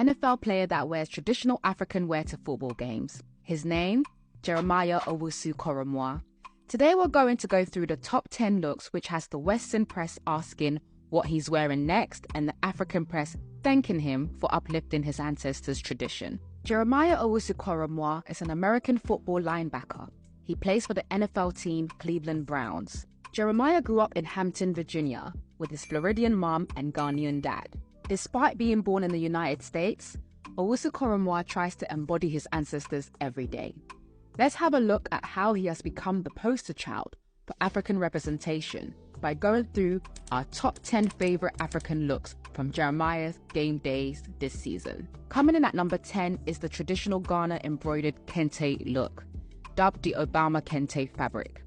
NFL player that wears traditional African wear to football games. His name? Jeremiah Owusu-Koromoah. Today we're going to go through the top 10 looks which has the Western press asking what he's wearing next and the African press thanking him for uplifting his ancestors' tradition. Jeremiah Owusu-Koromoah is an American football linebacker. He plays for the NFL team Cleveland Browns. Jeremiah grew up in Hampton, Virginia, with his Floridian mom and Ghanaian dad. Despite being born in the United States, Owusu-Koromoah tries to embody his ancestors every day. Let's have a look at how he has become the poster child for African representation by going through our top 10 favorite African looks from Jeremiah's game days this season. Coming in at number 10 is the traditional Ghana embroidered kente look, dubbed the Obama kente fabric.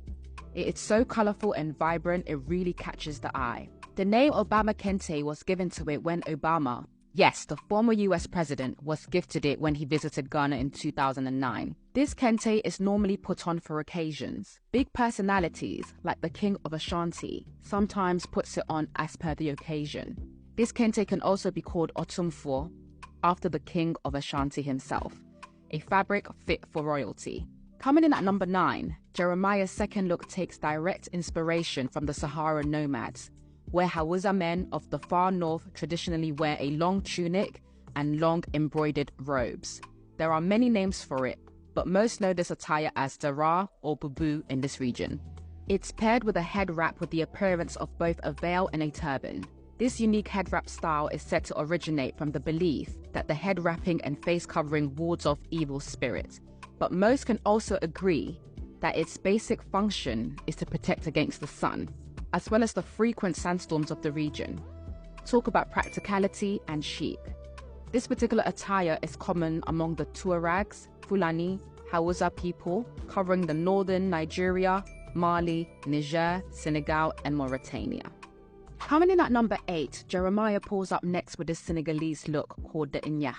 It is so colorful and vibrant, it really catches the eye. The name Obama kente was given to it when Obama, yes, the former US president, was gifted it when he visited Ghana in 2009. This kente is normally put on for occasions. Big personalities, like the King of Ashanti, sometimes puts it on as per the occasion. This kente can also be called otumfuo, after the King of Ashanti himself, a fabric fit for royalty. Coming in at number 9, Jeremiah's second look takes direct inspiration from the Sahara nomads, where Hausa men of the far north traditionally wear a long tunic and long embroidered robes. There are many names for it, but most know this attire as Dara or Bubu in this region. It's paired with a head wrap with the appearance of both a veil and a turban. This unique head wrap style is said to originate from the belief that the head wrapping and face covering wards off evil spirits, but most can also agree that its basic function is to protect against the sun, as well as the frequent sandstorms of the region. Talk about practicality and chic. This particular attire is common among the Tuaregs, Fulani, Hausa people, covering the northern Nigeria, Mali, Niger, Senegal, and Mauritania. Coming in at number 8, Jeremiah pulls up next with this Senegalese look called the Inya.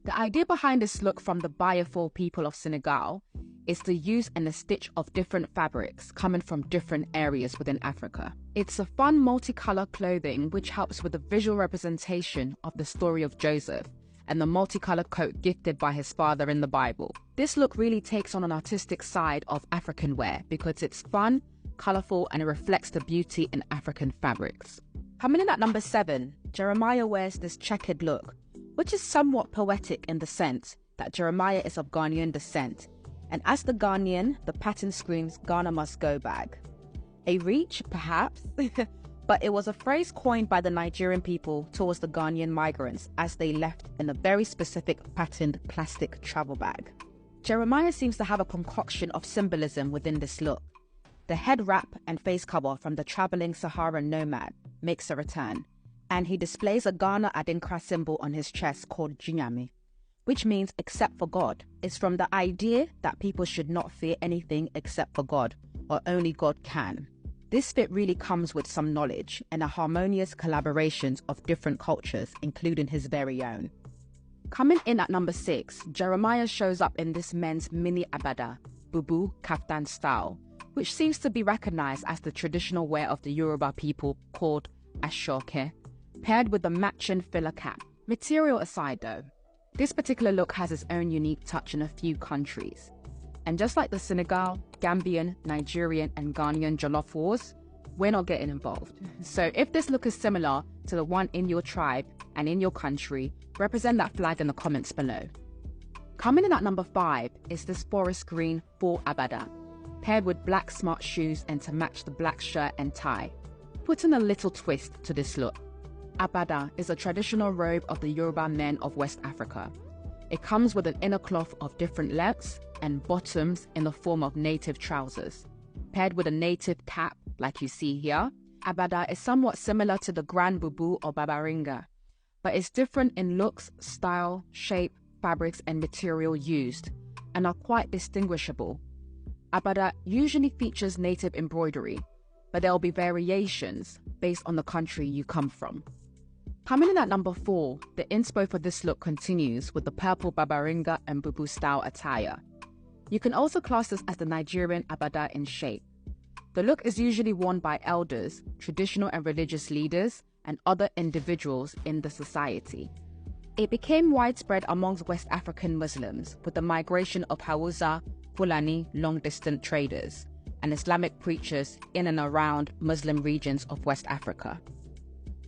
The idea behind this look from the Bayefo people of Senegal is the use and the stitch of different fabrics coming from different areas within Africa. It's a fun multicolour clothing which helps with the visual representation of the story of Joseph and the multicolour coat gifted by his father in the Bible. This look really takes on an artistic side of African wear because it's fun, colourful, and it reflects the beauty in African fabrics. Coming in at number 7, Jeremiah wears this checkered look, which is somewhat poetic in the sense that Jeremiah is of Ghanaian descent, and as the Ghanaian, the pattern screams Ghana must go bag. A reach, perhaps, but it was a phrase coined by the Nigerian people towards the Ghanaian migrants as they left in a very specific patterned plastic travel bag. Jeremiah seems to have a concoction of symbolism within this look. The head wrap and face cover from the traveling Sahara nomad makes a return, and he displays a Ghana Adinkra symbol on his chest called Jinyami, which means except for God. It's from the idea that people should not fear anything except for God, or only God can. This fit really comes with some knowledge and a harmonious collaborations of different cultures, including his very own. Coming in at number 6, Jeremiah shows up in this men's mini abada, bubu kaftan style, which seems to be recognized as the traditional wear of the Yoruba people called ashoke, paired with the matching filler cap. Material aside though, this particular look has its own unique touch in a few countries. And just like the Senegal, Gambian, Nigerian, and Ghanaian jollof wars, we're not getting involved. So if this look is similar to the one in your tribe and in your country, represent that flag in the comments below. Coming in at number 5 is this forest green full abada, paired with black smart shoes and to match the black shirt and tie, putting a little twist to this look. Abada is a traditional robe of the Yoruba men of West Africa. It comes with an inner cloth of different lengths and bottoms in the form of native trousers. Paired with a native cap, like you see here, Abada is somewhat similar to the Grand Bubu or Babaringa, but it's different in looks, style, shape, fabrics, and material used, and are quite distinguishable. Abada usually features native embroidery, but there will be variations based on the country you come from. Coming in at number 4, the inspo for this look continues with the purple Babaringa and Bubu style attire. You can also class this as the Nigerian Abada in shape. The look is usually worn by elders, traditional and religious leaders, and other individuals in the society. It became widespread amongst West African Muslims with the migration of Hausa, Fulani long-distance traders, and Islamic preachers in and around Muslim regions of West Africa.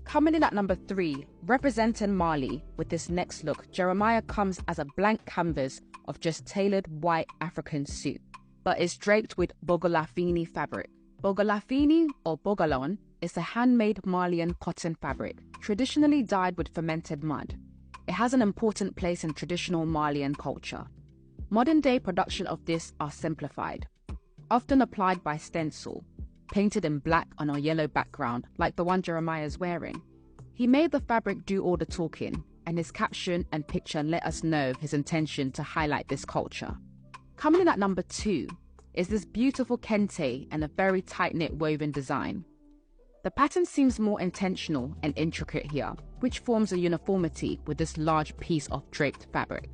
Coming in at number 3, representing Mali with this next look, Jeremiah comes as a blank canvas of just tailored white African suit, but is draped with bogolafini fabric. Bogolafini, or bogalon, is a handmade Malian cotton fabric, traditionally dyed with fermented mud. It has an important place in traditional Malian culture. Modern-day production of this are simplified, often applied by stencil, painted in black on a yellow background like the one Jeremiah is wearing. He made the fabric do all the talking, and his caption and picture let us know his intention to highlight this culture. Coming in at number 2 is this beautiful kente and a very tight-knit woven design. The pattern seems more intentional and intricate here, which forms a uniformity with this large piece of draped fabric.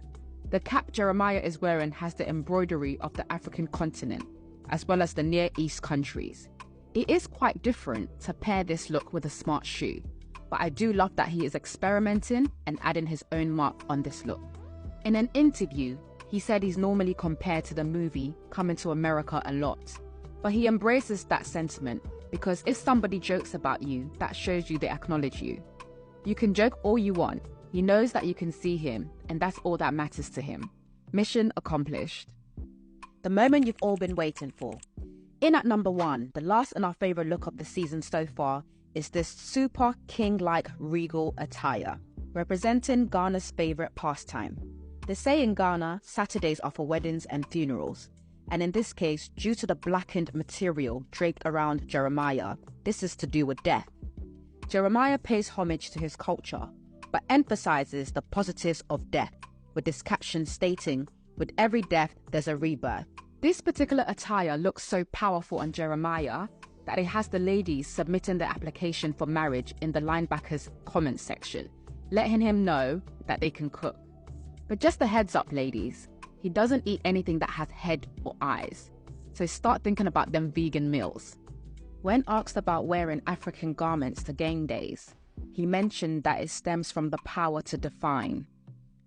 The cap Jeremiah is wearing has the embroidery of the African continent, as well as the Near East countries. It is quite different to pair this look with a smart shoe, but I do love that he is experimenting and adding his own mark on this look. In an interview, he said he's normally compared to the movie Coming to America a lot, but he embraces that sentiment because if somebody jokes about you, that shows you they acknowledge you. You can joke all you want, he knows that you can see him, and that's all that matters to him. Mission accomplished. The moment you've all been waiting for. In at number 1, the last and our favourite look of the season so far is this super king-like regal attire, representing Ghana's favourite pastime. They say in Ghana, Saturdays are for weddings and funerals, and in this case, due to the blackened material draped around Jeremiah, this is to do with death. Jeremiah pays homage to his culture, but emphasizes the positives of death, with this caption stating, "With every death, there's a rebirth." This particular attire looks so powerful on Jeremiah that it has the ladies submitting their application for marriage in the linebacker's comments section, letting him know that they can cook. But just a heads up, ladies, he doesn't eat anything that has head or eyes, so start thinking about them vegan meals. When asked about wearing African garments to game days, he mentioned that it stems from the power to define.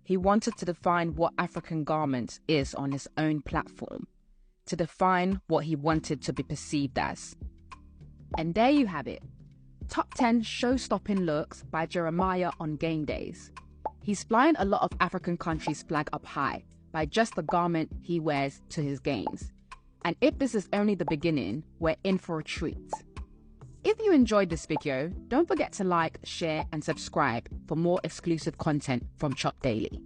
He wanted to define what African garments is on his own platform, to define what he wanted to be perceived as. And there you have it, top 10 show-stopping looks by Jeremiah on game days. He's flying a lot of African countries' flag up high by just the garment he wears to his games. And if this is only the beginning, we're in for a treat. If you enjoyed this video, don't forget to like, share and subscribe for more exclusive content from Chop Daily.